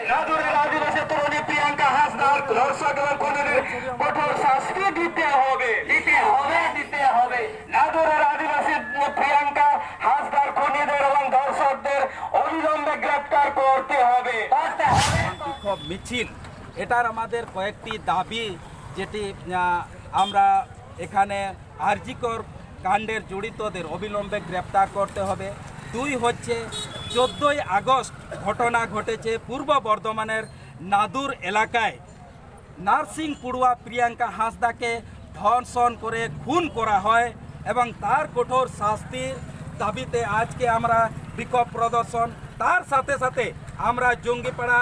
নাদুরের আদিবাসী তরুণী প্রিয়াঙ্কা হাসদার ধর্ষক এবং খুনিদের কঠোর শাস্তি দিতে হবে। নাদুরের আদিবাসী প্রিয়াঙ্কা হাসদার খুনিদের এবং ধর্ষকদের অবিলম্বে গ্রেপ্তার করতে হবে। বিক্ষোভ মিছিল, এটার আমাদের কয়েকটি দাবি, যেটি আমরা এখানে আরজিকর কাণ্ডের জড়িতদের অবিলম্বে গ্রেপ্তার করতে হবে। 2 হচ্ছে 14ই আগস্ট ঘটনা ঘটেছে পূর্ব বর্ধমানের নাদুর এলাকায়। নার্সিং পড়ুয়া প্রিয়াঙ্কা হাসদাকে ধর্ষণ করে খুন করা হয় এবং তার কঠোর শাস্তির দাবিতে আজকে আমরা বিক্ষোভ প্রদর্শন। তার সাথে সাথে আমরা জঙ্গিপাড়া,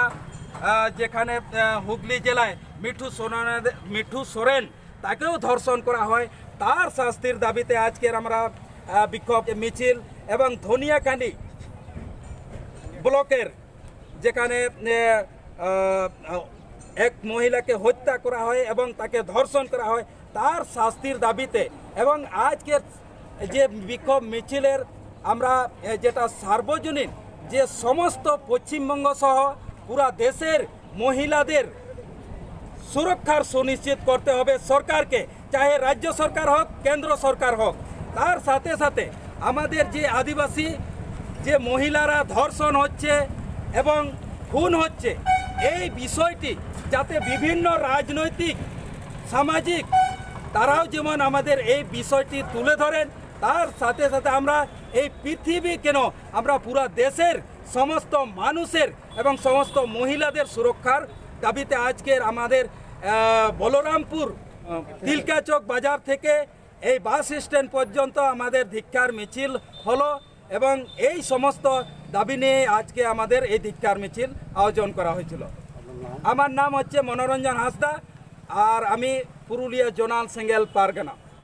যেখানে হুগলি জেলায় মিঠু সোরেন তাকেও ধর্ষণ করা হয়, তার শাস্তির দাবিতে আজকের আমরা বিক্ষোভ মিছিল। এবং ধনিয়াকান্দি ব্লকের যেখানে এক মহিলাকে হত্যা করা হয় এবং তাকে ধর্ষণ করা হয়, তার শাস্তির দাবিতে এবং আজকের যে বিক্ষোভ মিছিলের আমরা যেটা সার্বজনীন, যে সমস্ত পশ্চিমবঙ্গ সহ পুরা দেশের মহিলাদের সুরক্ষার সুনিশ্চিত করতে হবে সরকারকে, চাহে রাজ্য সরকার হোক কেন্দ্র সরকার হোক। তার সাথে সাথে আমাদের যে আদিবাসী যে মহিলারা ধর্ষণ হচ্ছে এবং খুন হচ্ছে, এই বিষয়টি যাতে বিভিন্ন রাজনৈতিক সামাজিক তারাও যেমন আমাদের এই বিষয়টি তুলে ধরেন, তার সাথে সাথে আমরা এই পৃথিবী কেন আমরা পুরা দেশের সমস্ত মানুষের এবং সমস্ত মহিলাদের সুরক্ষার দাবিতে আজকের আমাদের বলরামপুর তিলকাচক বাজার থেকে এই বাস স্ট্যান্ড পর্যন্ত আমাদের ধিক্কার মিছিল হলো এবং এই সমস্ত দাবি নিয়ে আজকে আমাদের এই ধিক্কার মিছিল আয়োজন করা হয়েছিল। আমার নাম হচ্ছে মনোরঞ্জন হাসদা, আর আমি পুরুলিয়া জোনাল সিঙ্গেল পারগানা।